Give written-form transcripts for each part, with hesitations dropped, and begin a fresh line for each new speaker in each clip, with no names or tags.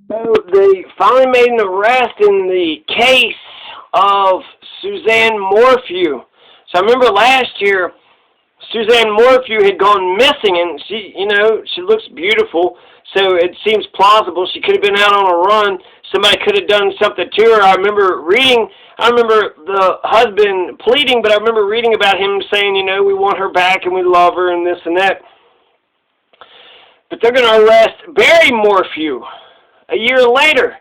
So they finally made an arrest in the case of Suzanne Morphew. So I remember last year, Suzanne Morphew had gone missing, and she looks beautiful, so it seems plausible she could have been out on a run. Somebody could have done something to her. I remember the husband pleading, but I remember reading about him saying, we want her back and we love her and this and that. But they're going to arrest Barry Morphew a year later.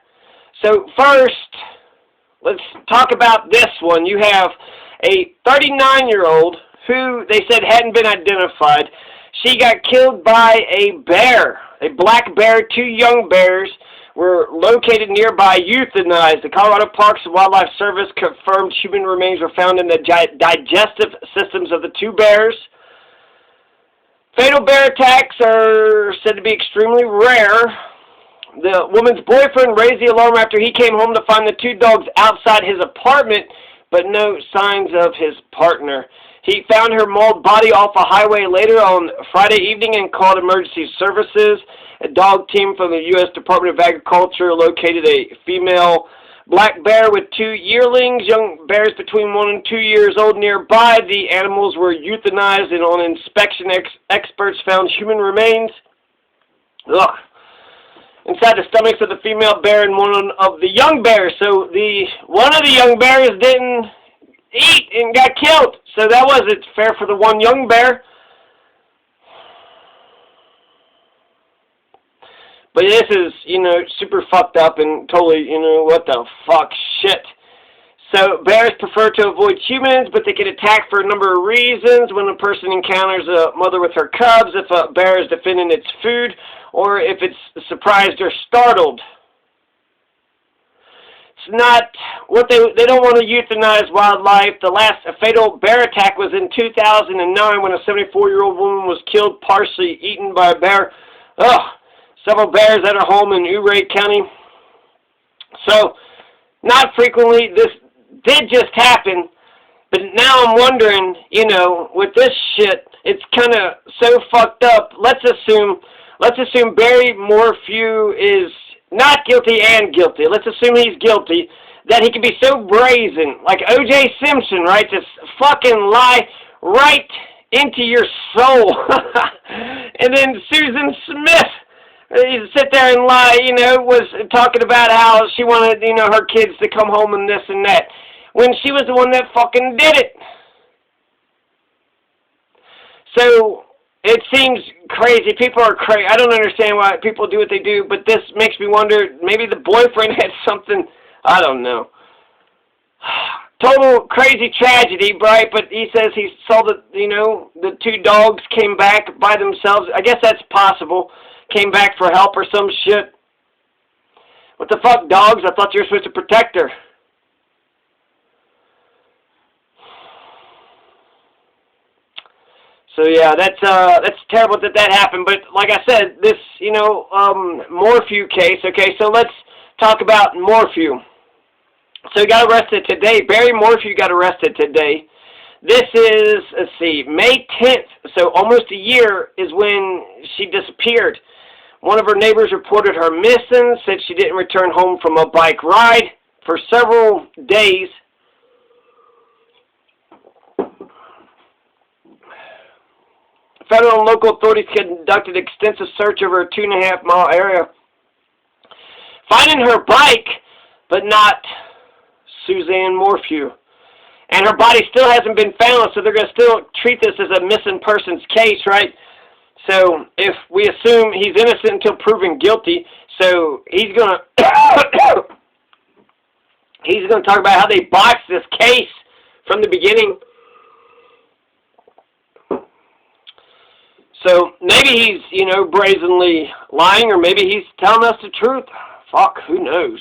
So first, let's talk about this one. You have a 39-year-old who they said hadn't been identified. She got killed by a bear, a black bear. Two young bears were located nearby, euthanized. The Colorado Parks and Wildlife Service confirmed human remains were found in the digestive systems of the two bears. Fatal bear attacks are said to be extremely rare. The woman's boyfriend raised the alarm after he came home to find the two dogs outside his apartment, but no signs of his partner. He found her mauled body off a highway later on Friday evening and called emergency services. A dog team from the U.S. Department of Agriculture located a female black bear with two yearlings, young bears between 1 and 2 years old nearby. The animals were euthanized, and on inspection, experts found human remains inside the stomachs of the female bear and one of the young bears. So one of the young bears didn't eat and got killed. So that wasn't fair for the one young bear. But this is, super fucked up and totally, what the fuck shit. So bears prefer to avoid humans, but they can attack for a number of reasons. When a person encounters a mother with her cubs, if a bear is defending its food, or if it's surprised or startled. It's not what they don't want to euthanize wildlife. The last fatal bear attack was in 2009 when a 74-year-old woman was killed, partially eaten by a bear. Several bears at her home in Ouray County. So, not frequently. This did just happen, but now I'm wondering, with this shit, it's kind of so fucked up. Let's assume Barry Morphew is not guilty and guilty. Let's assume he's guilty, that he can be so brazen, like O.J. Simpson, right? Just fucking lie right into your soul. And then Susan Smith, sit there and lie, was talking about how she wanted, her kids to come home and this and that, when she was the one that fucking did it. So, it seems crazy. People are crazy. I don't understand why people do what they do, but this makes me wonder, maybe the boyfriend had something, I don't know. Total crazy tragedy, right? But he says he saw the two dogs came back by themselves. I guess that's possible. Came back for help or some shit. What the fuck, dogs? I thought you were supposed to protect her. So yeah, that's terrible that happened. But like I said, this Morphew case. Okay, so let's talk about Morphew. So he got arrested today. Barry Morphew got arrested today. This is, let's see, May 10th. So almost a year is when she disappeared. One of her neighbors reported her missing, said she didn't return home from a bike ride for several days. Federal and local authorities conducted extensive search over a 2.5-mile area, finding her bike, but not Suzanne Morphew. And her body still hasn't been found, so they're going to still treat this as a missing persons case, right? So if we assume he's innocent until proven guilty, so he's going to talk about how they botched this case from the beginning. So maybe he's, brazenly lying, or maybe he's telling us the truth. Fuck, who knows?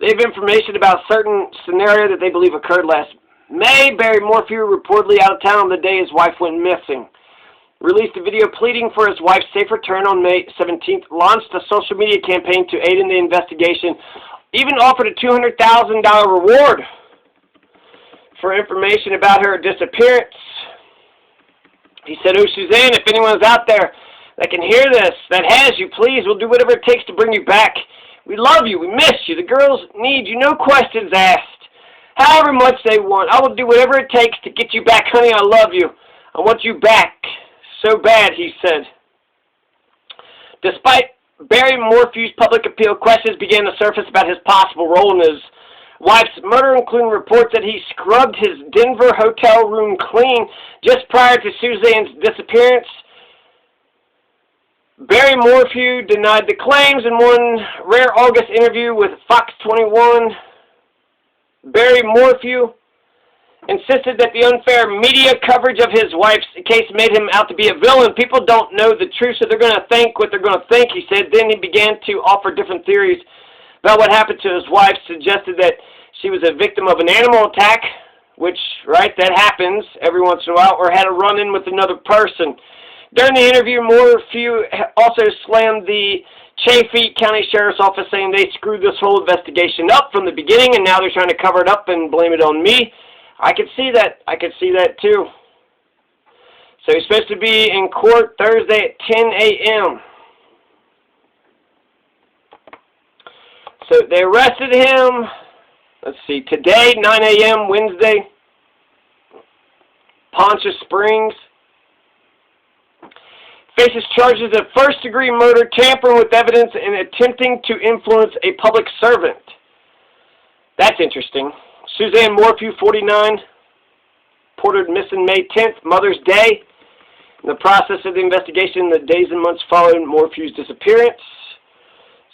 They have information about a certain scenario that they believe occurred last May. Barry Morphew, reportedly out of town on the day his wife went missing, released a video pleading for his wife's safe return on May 17th, launched a social media campaign to aid in the investigation, even offered a $200,000 reward for information about her disappearance. He said, "Oh, Suzanne, if anyone's out there that can hear this, that has you, please, we'll do whatever it takes to bring you back. We love you. We miss you. The girls need you. No questions asked. However much they want. I will do whatever it takes to get you back, honey. I love you. I want you back so bad, he said. Despite Barry Morphew's public appeal, questions began to surface about his possible role in his wife's murder, including reports that he scrubbed his Denver hotel room clean just prior to Suzanne's disappearance. Barry Morphew denied the claims in one rare August interview with Fox 21. Barry Morphew insisted that the unfair media coverage of his wife's case made him out to be a villain. People don't know the truth, so they're going to think what they're going to think, he said. Then he began to offer different theories about what happened to his wife, suggested that she was a victim of an animal attack, which, right, that happens every once in a while, or had a run-in with another person. During the interview, Morphew also slammed the Chaffee County Sheriff's Office, saying they screwed this whole investigation up from the beginning, and now they're trying to cover it up and blame it on me. I could see that. I could see that, too. So he's supposed to be in court Thursday at 10 a.m. So they arrested him, let's see, today, 9 a.m., Wednesday, Poncha Springs. Faces charges of first-degree murder, tampering with evidence, and attempting to influence a public servant. That's interesting. Suzanne Morphew, 49, reported missing May 10th, Mother's Day. In the process of the investigation, the days and months following Morphew's disappearance.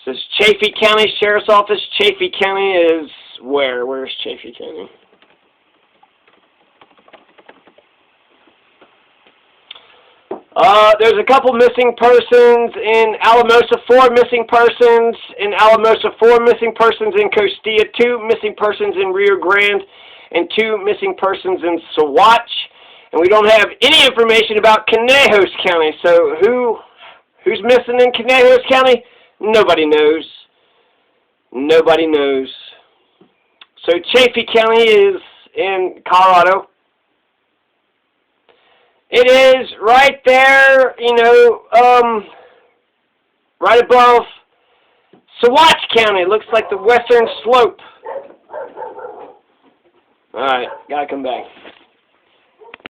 It says Chaffee County Sheriff's Office. Chaffee County is where? Where's Chaffee County? There's a couple missing persons in Alamosa, 4 missing persons in Alamosa, 4 missing persons in Costilla, 2 missing persons in Rio Grande, and 2 missing persons in Saguache. And we don't have any information about Conejos County. So who's missing in Conejos County? Nobody knows. Nobody knows. So Chaffee County is in Colorado. It is right there, you know, right above Saguache County. It looks like the western slope. All right, gotta come back.